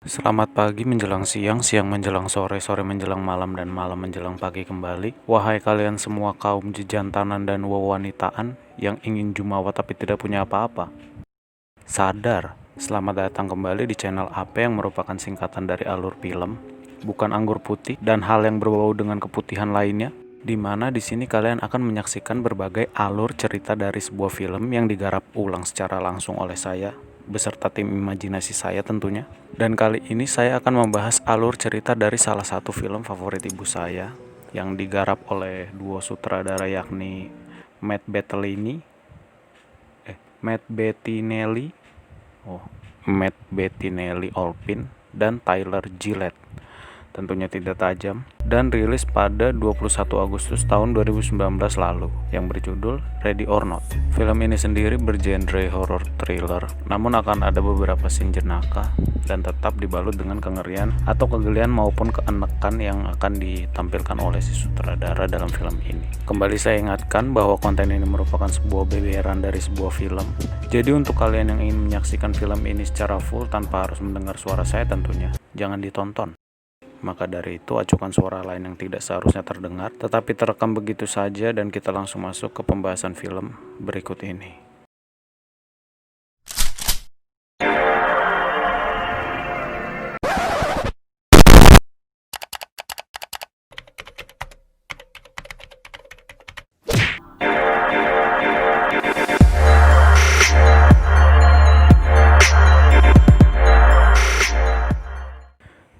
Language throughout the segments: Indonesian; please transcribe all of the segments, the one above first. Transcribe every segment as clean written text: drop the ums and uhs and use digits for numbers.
Selamat pagi menjelang siang, siang menjelang sore, sore menjelang malam, dan malam menjelang pagi kembali. Wahai kalian semua kaum jejantanan dan wewanitaan yang ingin jumawa tapi tidak punya apa-apa. Sadar, selamat datang kembali di channel AP yang merupakan singkatan dari alur film, bukan anggur putih dan hal yang berbau dengan keputihan lainnya. Di mana di sini kalian akan menyaksikan berbagai alur cerita dari sebuah film yang digarap ulang secara langsung oleh saya beserta tim imajinasi saya tentunya. Dan kali ini saya akan membahas alur cerita dari salah satu film favorit ibu saya yang digarap oleh duo sutradara yakni Matt Bettinelli Olpin dan Tyler Gillett. Tentunya tidak tajam, dan rilis pada 21 Agustus tahun 2019 lalu yang berjudul Ready or Not. Film ini sendiri bergenre horror thriller, namun akan ada beberapa scene jenaka dan tetap dibalut dengan kengerian atau kegelian maupun keenekan yang akan ditampilkan oleh si sutradara dalam film ini. Kembali saya ingatkan bahwa konten ini merupakan sebuah beberan dari sebuah film. Jadi untuk kalian yang ingin menyaksikan film ini secara full tanpa harus mendengar suara saya tentunya, jangan ditonton. Maka dari itu acukan suara lain yang tidak seharusnya terdengar, tetapi terekam begitu saja, dan kita langsung masuk ke pembahasan film berikut ini.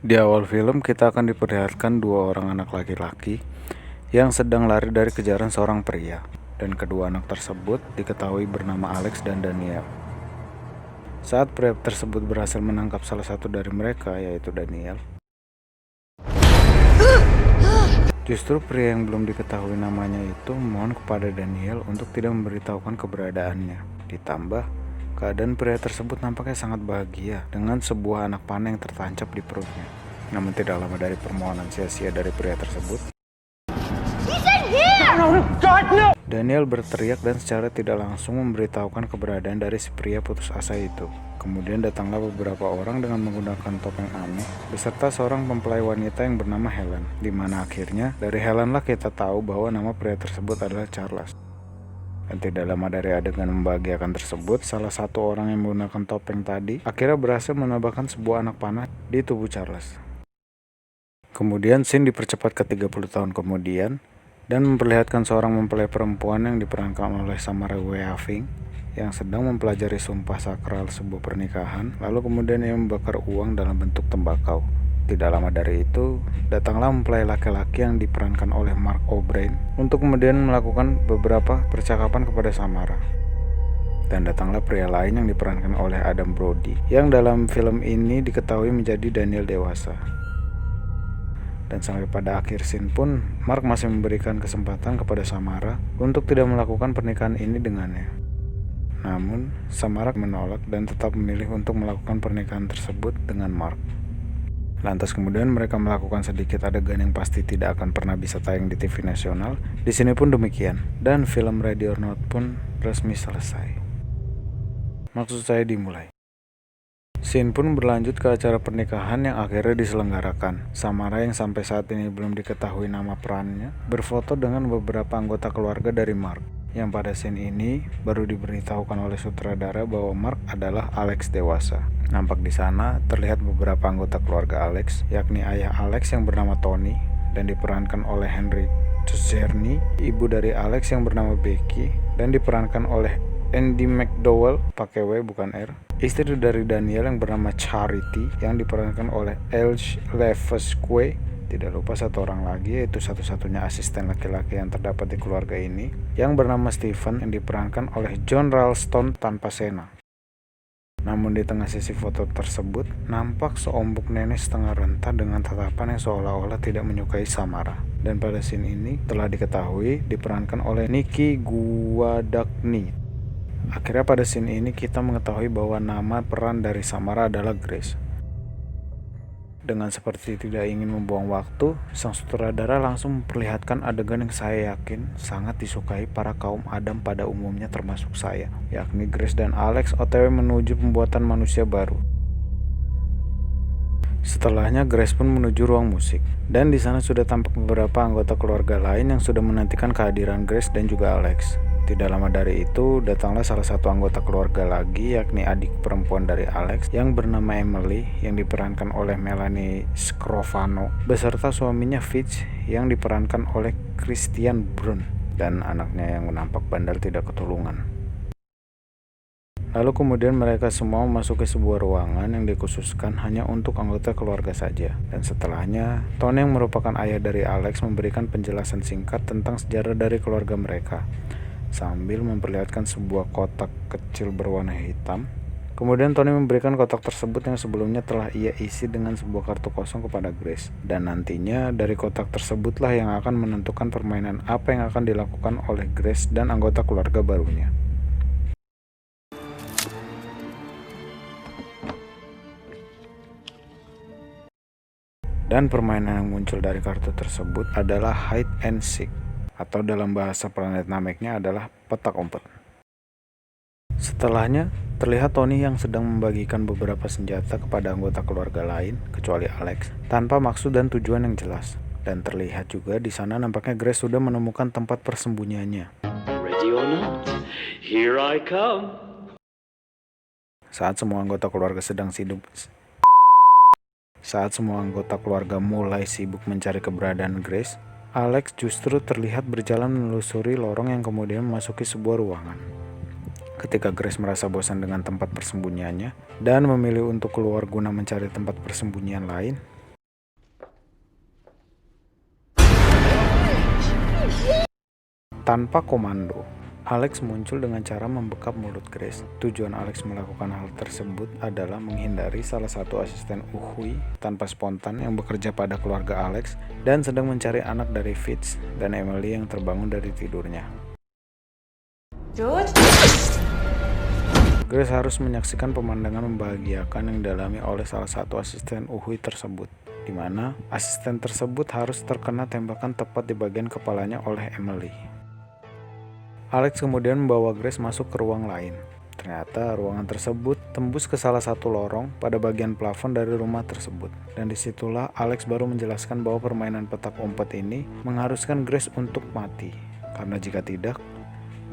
Di awal film kita akan diperlihatkan dua orang anak laki-laki yang sedang lari dari kejaran seorang pria, dan kedua anak tersebut diketahui bernama Alex dan Daniel. Saat pria tersebut berhasil menangkap salah satu dari mereka, yaitu Daniel, justru pria yang belum diketahui namanya itu memohon kepada Daniel untuk tidak memberitahukan keberadaannya. Ditambah, keadaan pria tersebut nampaknya sangat bahagia dengan sebuah anak panah yang tertancap di perutnya. Namun tidak lama dari permohonan sia-sia dari pria tersebut, Daniel berteriak dan secara tidak langsung memberitahukan keberadaan dari si pria putus asa itu. Kemudian datanglah beberapa orang dengan menggunakan topeng aneh beserta seorang mempelai wanita yang bernama Helen, di mana akhirnya dari Helen lah kita tahu bahwa nama pria tersebut adalah Charles. Dan tidak lama dari adegan membahagiakan tersebut, salah satu orang yang menggunakan topeng tadi akhirnya berhasil menambahkan sebuah anak panah di tubuh Charles. Kemudian scene dipercepat ke 30 tahun kemudian dan memperlihatkan seorang mempelai perempuan yang diperankan oleh Samara Weaving yang sedang mempelajari sumpah sakral sebuah pernikahan, lalu kemudian ia membakar uang dalam bentuk tembakau. Tidak lama dari itu, datanglah mempelai laki-laki yang diperankan oleh Mark O'Brien untuk kemudian melakukan beberapa percakapan kepada Samara. Dan datanglah pria lain yang diperankan oleh Adam Brody, yang dalam film ini diketahui menjadi Daniel dewasa. Dan sampai pada akhir scene pun, Mark masih memberikan kesempatan kepada Samara untuk tidak melakukan pernikahan ini dengannya. Namun, Samara menolak dan tetap memilih untuk melakukan pernikahan tersebut dengan Mark. Lantas kemudian mereka melakukan sedikit adegan yang pasti tidak akan pernah bisa tayang di TV nasional. Di sini pun demikian, dan film Ready or Not pun resmi selesai. Maksud saya dimulai. Scene pun berlanjut ke acara pernikahan yang akhirnya diselenggarakan. Samara yang sampai saat ini belum diketahui nama perannya berfoto dengan beberapa anggota keluarga dari Mark, yang pada scene ini baru diberitahukan oleh sutradara bahwa Mark adalah Alex dewasa. Nampak di sana terlihat beberapa anggota keluarga Alex, yakni ayah Alex yang bernama Tony dan diperankan oleh Henry Czerny, ibu dari Alex yang bernama Becky dan diperankan oleh Andy McDowell, pakai W bukan R, istri dari Daniel yang bernama Charity yang diperankan oleh Elge Levesque. Tidak lupa satu orang lagi, yaitu satu-satunya asisten laki-laki yang terdapat di keluarga ini, yang bernama Stephen yang diperankan oleh John Ralston tanpa Sena. Namun di tengah sesi foto tersebut, nampak seombok nenek setengah renta dengan tatapan yang seolah-olah tidak menyukai Samara. Dan pada scene ini telah diketahui diperankan oleh Nikki Guadagni. Akhirnya pada scene ini kita mengetahui bahwa nama peran dari Samara adalah Grace. Dengan seperti tidak ingin membuang waktu, sang sutradara langsung memperlihatkan adegan yang saya yakin sangat disukai para kaum Adam pada umumnya termasuk saya, yakni Grace dan Alex OTW menuju pembuatan manusia baru. Setelahnya Grace pun menuju ruang musik, dan di sana sudah tampak beberapa anggota keluarga lain yang sudah menantikan kehadiran Grace dan juga Alex. Tidak lama dari itu, datanglah salah satu anggota keluarga lagi, yakni adik perempuan dari Alex yang bernama Emily, yang diperankan oleh Melanie Scrofano, beserta suaminya Fitz yang diperankan oleh Christian Brun, dan anaknya yang nampak bandel tidak ketulungan. Lalu kemudian mereka semua memasuki sebuah ruangan yang dikhususkan hanya untuk anggota keluarga saja. Dan setelahnya, Tony yang merupakan ayah dari Alex memberikan penjelasan singkat tentang sejarah dari keluarga mereka, sambil memperlihatkan sebuah kotak kecil berwarna hitam. Kemudian Tony memberikan kotak tersebut yang sebelumnya telah ia isi dengan sebuah kartu kosong kepada Grace. Dan nantinya dari kotak tersebutlah yang akan menentukan permainan apa yang akan dilakukan oleh Grace dan anggota keluarga barunya. Dan permainan yang muncul dari kartu tersebut adalah hide and seek, atau dalam bahasa planet Namek-nya adalah petak umpet. Setelahnya, terlihat Tony yang sedang membagikan beberapa senjata kepada anggota keluarga lain, kecuali Alex, tanpa maksud dan tujuan yang jelas. Dan terlihat juga di sana nampaknya Grace sudah menemukan tempat persembunyiannya. Ready or not, here I come. Saat semua anggota keluarga mulai sibuk mencari keberadaan Grace, Alex justru terlihat berjalan menelusuri lorong yang kemudian memasuki sebuah ruangan. Ketika Grace merasa bosan dengan tempat persembunyiannya dan memilih untuk keluar guna mencari tempat persembunyian lain, tanpa komando, Alex muncul dengan cara membekap mulut Grace. Tujuan Alex melakukan hal tersebut adalah menghindari salah satu asisten Uhui tanpa spontan yang bekerja pada keluarga Alex dan sedang mencari anak dari Fitz dan Emily yang terbangun dari tidurnya. George? Grace harus menyaksikan pemandangan membahagiakan yang dialami oleh salah satu asisten Uhui tersebut, di mana asisten tersebut harus terkena tembakan tepat di bagian kepalanya oleh Emily. Alex kemudian membawa Grace masuk ke ruang lain. Ternyata ruangan tersebut tembus ke salah satu lorong pada bagian plafon dari rumah tersebut. Dan disitulah Alex baru menjelaskan bahwa permainan petak umpet ini mengharuskan Grace untuk mati. Karena jika tidak,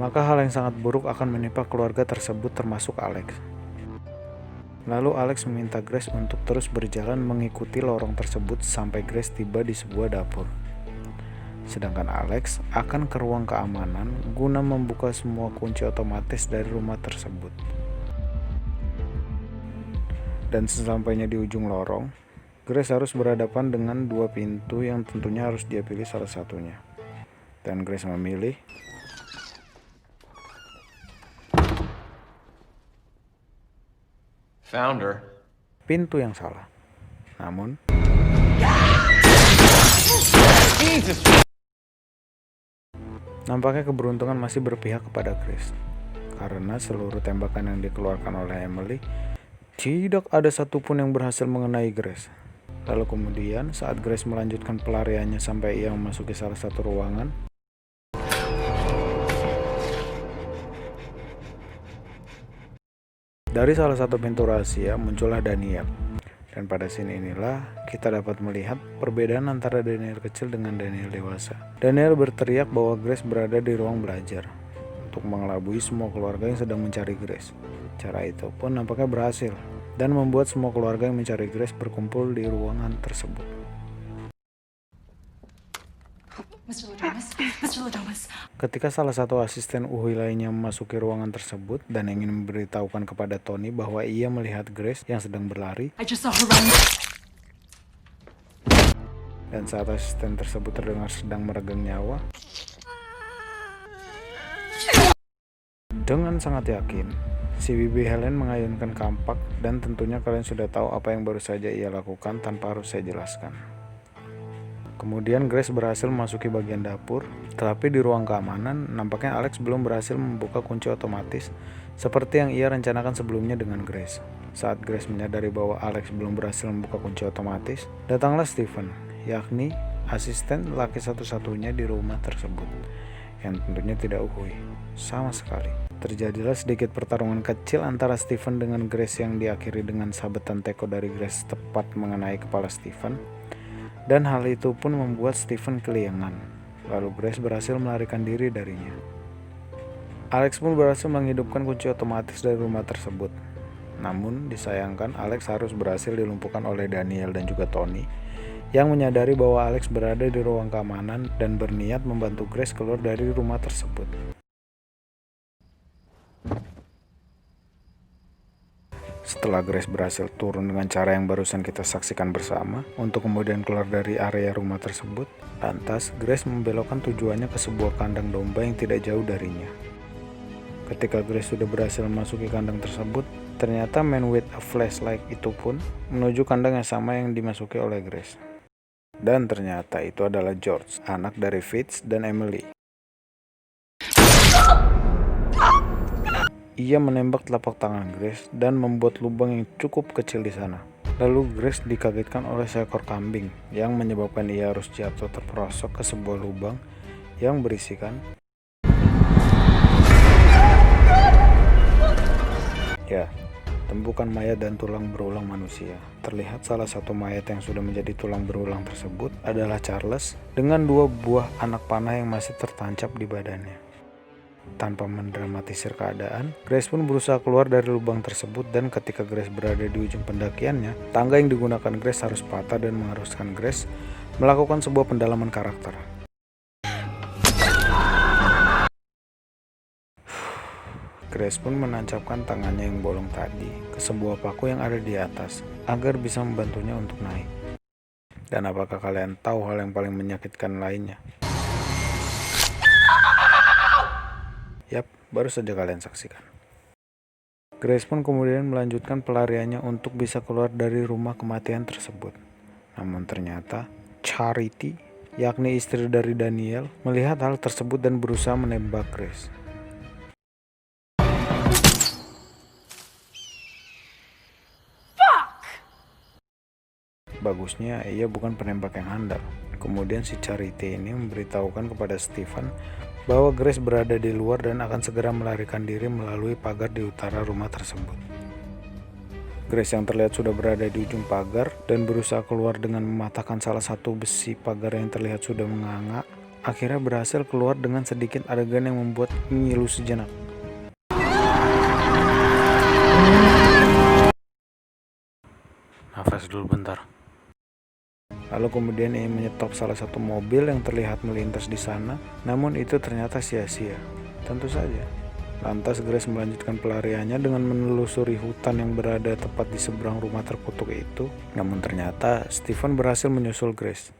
maka hal yang sangat buruk akan menimpa keluarga tersebut termasuk Alex. Lalu Alex meminta Grace untuk terus berjalan mengikuti lorong tersebut sampai Grace tiba di sebuah dapur. Sedangkan Alex akan ke ruang keamanan guna membuka semua kunci otomatis dari rumah tersebut. Dan sesampainya di ujung lorong, Grace harus berhadapan dengan dua pintu yang tentunya harus dia pilih salah satunya. Dan Grace memilih pintu yang salah. Namun nampaknya keberuntungan masih berpihak kepada Grace, karena seluruh tembakan yang dikeluarkan oleh Emily tidak ada satupun yang berhasil mengenai Grace. Lalu kemudian saat Grace melanjutkan pelariannya sampai ia memasuki salah satu ruangan, dari salah satu pintu rahasia muncullah Daniel. Dan pada scene inilah kita dapat melihat perbedaan antara Daniel kecil dengan Daniel dewasa. Daniel berteriak bahwa Grace berada di ruang belajar untuk mengelabui semua keluarga yang sedang mencari Grace. Cara itu pun nampaknya berhasil dan membuat semua keluarga yang mencari Grace berkumpul di ruangan tersebut. Mr. Ladomas. Ketika salah satu asisten Uhui lainnya memasuki ruangan tersebut dan ingin memberitahukan kepada Tony bahwa ia melihat Grace yang sedang berlari, I just saw her run. dan saat asisten tersebut terdengar sedang meregang nyawa, dengan sangat yakin, si Bibi Helen mengayunkan kampak dan tentunya kalian sudah tahu apa yang baru saja ia lakukan tanpa harus saya jelaskan. Kemudian Grace berhasil memasuki bagian dapur, tetapi di ruang keamanan nampaknya Alex belum berhasil membuka kunci otomatis seperti yang ia rencanakan sebelumnya dengan Grace. Saat Grace menyadari bahwa Alex belum berhasil membuka kunci otomatis, datanglah Stephen, yakni asisten laki satu-satunya di rumah tersebut, yang tentunya tidak uhuy sama sekali. Terjadilah sedikit pertarungan kecil antara Stephen dengan Grace yang diakhiri dengan sabetan teko dari Grace tepat mengenai kepala Stephen, dan hal itu pun membuat Stephen keliengan. Lalu Grace berhasil melarikan diri darinya. Alex pun berhasil menghidupkan kunci otomatis dari rumah tersebut. Namun disayangkan Alex harus berhasil dilumpuhkan oleh Daniel dan juga Tony yang menyadari bahwa Alex berada di ruang keamanan dan berniat membantu Grace keluar dari rumah tersebut. Setelah Grace berhasil turun dengan cara yang barusan kita saksikan bersama untuk kemudian keluar dari area rumah tersebut, lantas Grace membelokkan tujuannya ke sebuah kandang domba yang tidak jauh darinya. Ketika Grace sudah berhasil memasuki kandang tersebut, ternyata man with a flashlight itu pun menuju kandang yang sama yang dimasuki oleh Grace. Dan ternyata itu adalah George, anak dari Fitz dan Emily. Ia menembak telapak tangan Grace dan membuat lubang yang cukup kecil di sana. Lalu Grace dikagetkan oleh seekor kambing yang menyebabkan ia harus jatuh terperosok ke sebuah lubang yang berisikan tumpukan mayat dan tulang berulang manusia. Terlihat salah satu mayat yang sudah menjadi tulang berulang tersebut adalah Charles dengan 2 buah anak panah yang masih tertancap di badannya. Tanpa mendramatisir keadaan, Grace pun berusaha keluar dari lubang tersebut, dan ketika Grace berada di ujung pendakiannya, tangga yang digunakan Grace harus patah dan mengharuskan Grace melakukan sebuah pendalaman karakter. Grace pun menancapkan tangannya yang bolong tadi ke sebuah paku yang ada di atas agar bisa membantunya untuk naik. Dan apakah kalian tahu hal yang paling menyakitkan lainnya? Yap, baru saja kalian saksikan. Grace pun kemudian melanjutkan pelariannya untuk bisa keluar dari rumah kematian tersebut. Namun ternyata Charity, yakni istri dari Daniel, melihat hal tersebut dan berusaha menembak Grace. Bagusnya ia bukan penembak yang handal. Kemudian si Charity ini memberitahukan kepada Stephen bahwa Grace berada di luar dan akan segera melarikan diri melalui pagar di utara rumah tersebut. Grace yang terlihat sudah berada di ujung pagar dan berusaha keluar dengan mematahkan salah satu besi pagar yang terlihat sudah menganga, akhirnya berhasil keluar dengan sedikit adegan yang membuat ngilu sejenak. Nafas dulu bentar. Lalu kemudian ia menyetop salah satu mobil yang terlihat melintas di sana, namun itu ternyata sia-sia. Tentu saja. Lantas Grace melanjutkan pelariannya dengan menelusuri hutan yang berada tepat di seberang rumah terkutuk itu. Namun ternyata Stephen berhasil menyusul Grace.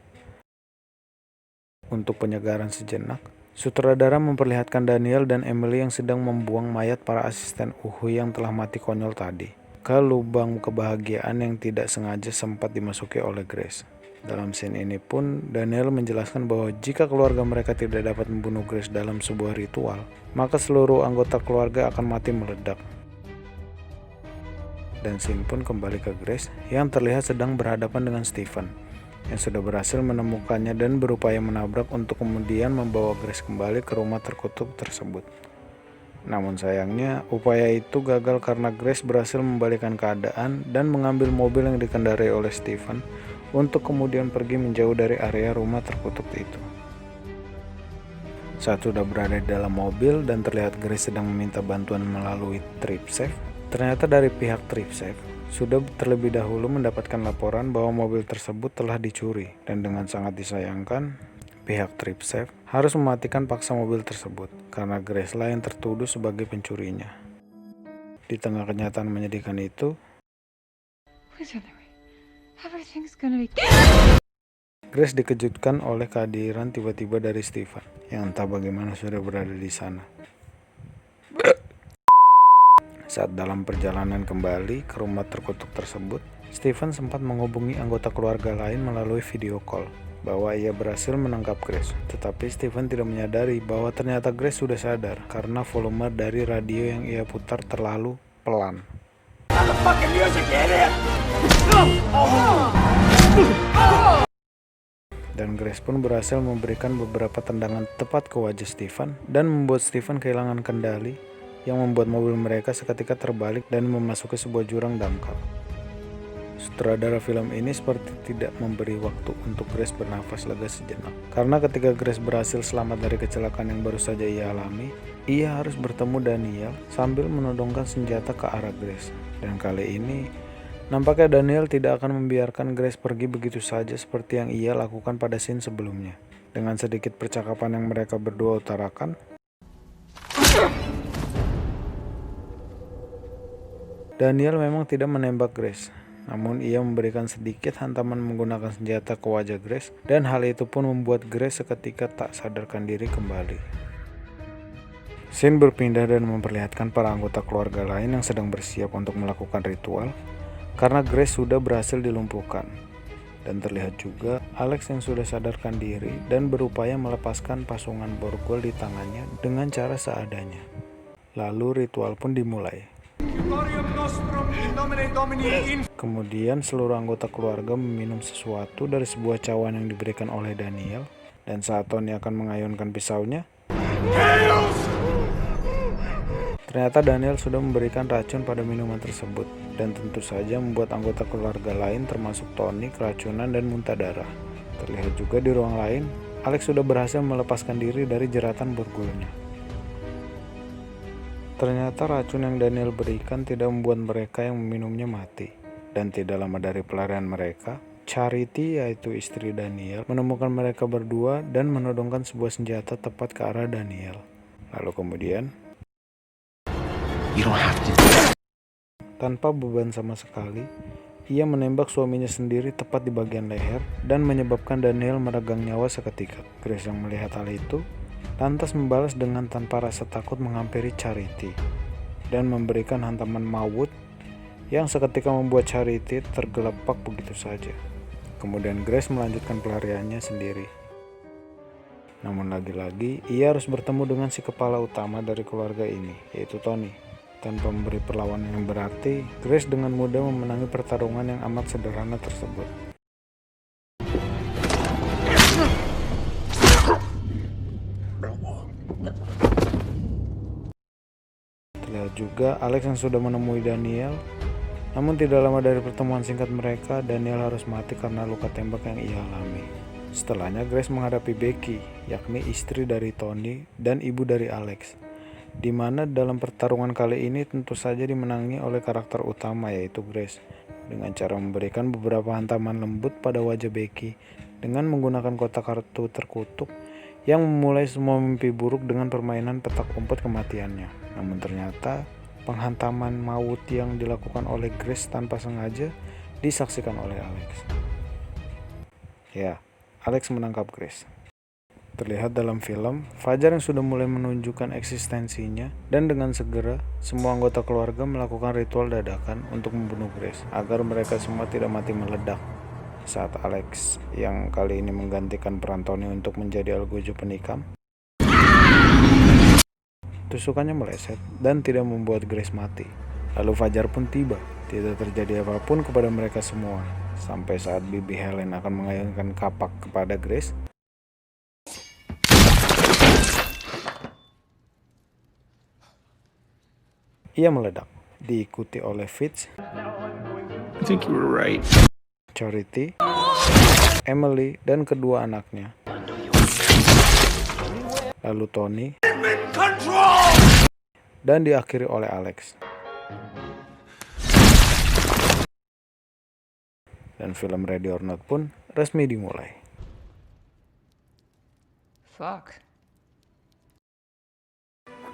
Untuk penyegaran sejenak, sutradara memperlihatkan Daniel dan Emily yang sedang membuang mayat para asisten uhuy yang telah mati konyol tadi ke lubang kebahagiaan yang tidak sengaja sempat dimasuki oleh Grace. Dalam scene ini pun, Daniel menjelaskan bahwa jika keluarga mereka tidak dapat membunuh Grace dalam sebuah ritual, maka seluruh anggota keluarga akan mati meledak. Dan scene pun kembali ke Grace yang terlihat sedang berhadapan dengan Stephen, yang sudah berhasil menemukannya dan berupaya menabrak untuk kemudian membawa Grace kembali ke rumah terkutuk tersebut. Namun sayangnya, upaya itu gagal karena Grace berhasil membalikkan keadaan dan mengambil mobil yang dikendarai oleh Stephen untuk kemudian pergi menjauh dari area rumah terkutuk itu. Saat sudah berada di dalam mobil dan terlihat Grace sedang meminta bantuan melalui TripSafe, ternyata dari pihak TripSafe sudah terlebih dahulu mendapatkan laporan bahwa mobil tersebut telah dicuri, dan dengan sangat disayangkan, pihak TripSafe harus mematikan paksa mobil tersebut karena Grace lah yang tertuduh sebagai pencurinya. Di tengah kenyataan menyedihkan itu, Grace dikejutkan oleh kehadiran tiba-tiba dari Stephen yang entah bagaimana sudah berada di sana. Saat dalam perjalanan kembali ke rumah terkutuk tersebut, Stephen sempat menghubungi anggota keluarga lain melalui video call bahwa ia berhasil menangkap Grace. Tetapi Stephen tidak menyadari bahwa ternyata Grace sudah sadar karena volume dari radio yang ia putar terlalu pelan. Dan Grace pun berhasil memberikan beberapa tendangan tepat ke wajah Stephen dan membuat Stephen kehilangan kendali, yang membuat mobil mereka seketika terbalik dan memasuki sebuah jurang dangkal. Sutradara film ini seperti tidak memberi waktu untuk Grace bernafas lega sejenak. Karena ketika Grace berhasil selamat dari kecelakaan yang baru saja ia alami, ia harus bertemu Daniel sambil menodongkan senjata ke arah Grace. Dan kali ini, nampaknya Daniel tidak akan membiarkan Grace pergi begitu saja seperti yang ia lakukan pada scene sebelumnya. Dengan sedikit percakapan yang mereka berdua utarakan, Daniel memang tidak menembak Grace. Namun ia memberikan sedikit hantaman menggunakan senjata ke wajah Grace, dan hal itu pun membuat Grace seketika tak sadarkan diri kembali. Scene berpindah dan memperlihatkan para anggota keluarga lain yang sedang bersiap untuk melakukan ritual, karena Grace sudah berhasil dilumpuhkan. Dan terlihat juga Alex yang sudah sadarkan diri dan berupaya melepaskan pasungan borgol di tangannya dengan cara seadanya. Lalu ritual pun dimulai. Kemudian seluruh anggota keluarga meminum sesuatu dari sebuah cawan yang diberikan oleh Daniel, dan saat Tony akan mengayunkan pisaunya, ternyata Daniel sudah memberikan racun pada minuman tersebut, dan tentu saja membuat anggota keluarga lain termasuk Tony keracunan dan muntah darah. Terlihat juga di ruang lain, Alex sudah berhasil melepaskan diri dari jeratan borgolnya. Ternyata racun yang Daniel berikan tidak membuat mereka yang meminumnya mati. Dan tidak lama dari pelarian mereka, Charity, yaitu istri Daniel, menemukan mereka berdua dan menodongkan sebuah senjata tepat ke arah Daniel. Lalu kemudian, tanpa beban sama sekali, ia menembak suaminya sendiri tepat di bagian leher dan menyebabkan Daniel meregang nyawa seketika. Grace yang melihat hal itu lantas membalas dengan tanpa rasa takut menghampiri Charity dan memberikan hantaman maut yang seketika membuat Charity tergelepak begitu saja. Kemudian Grace melanjutkan pelariannya sendiri. Namun lagi-lagi ia harus bertemu dengan si kepala utama dari keluarga ini, yaitu Tony. Tanpa memberi perlawanan yang berarti, Grace dengan mudah memenangi pertarungan yang amat sederhana tersebut. Terlihat juga Alex yang sudah menemui Daniel. Namun tidak lama dari pertemuan singkat mereka, Daniel harus mati karena luka tembak yang ia alami. Setelahnya Grace menghadapi Becky, yakni istri dari Tony dan ibu dari Alex, di mana dalam pertarungan kali ini tentu saja dimenangi oleh karakter utama, yaitu Grace, dengan cara memberikan beberapa hantaman lembut pada wajah Becky dengan menggunakan kotak kartu terkutuk yang memulai semua mimpi buruk dengan permainan petak umpet kematiannya. Namun ternyata penghantaman maut yang dilakukan oleh Grace tanpa sengaja disaksikan oleh Alex. Ya, Alex menangkap Grace. Terlihat dalam film, Fajar yang sudah mulai menunjukkan eksistensinya, dan dengan segera semua anggota keluarga melakukan ritual dadakan untuk membunuh Grace agar mereka semua tidak mati meledak. Saat Alex yang kali ini menggantikan peran Tony untuk menjadi Algujo penikam, tusukannya meleset dan tidak membuat Grace mati. Lalu Fajar pun tiba. Tidak terjadi apapun kepada mereka semua, sampai saat Bibi Helen akan mengayunkan kapak kepada Grace. Ia meledak, diikuti oleh Fitz, I think you were right. Charity, Emily, dan kedua anaknya. Lalu Tony, dan diakhiri oleh Alex. Dan film Ready or Not pun resmi dimulai. Fuck.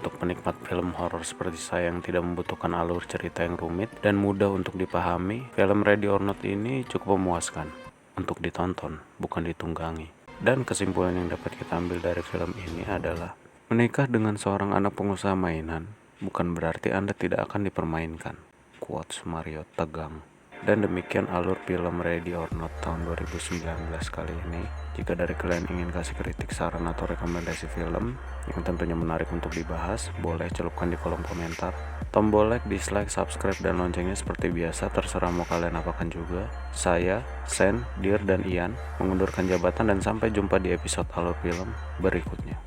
Untuk penikmat film horor seperti saya yang tidak membutuhkan alur cerita yang rumit dan mudah untuk dipahami, film Ready or Not ini cukup memuaskan untuk ditonton, bukan ditunggangi. Dan kesimpulan yang dapat kita ambil dari film ini adalah, menikah dengan seorang anak pengusaha mainan bukan berarti Anda tidak akan dipermainkan. Quotes Mario Tegang. Dan demikian alur film Ready or Not tahun 2019 kali ini. Jika dari kalian ingin kasih kritik, saran, atau rekomendasi film yang tentunya menarik untuk dibahas, boleh celupkan di kolom komentar. Tombol like, dislike, subscribe, dan loncengnya seperti biasa terserah mau kalian apakan juga. Saya, Sen, Dir, dan Ian mengundurkan jabatan dan sampai jumpa di episode Alur Film berikutnya.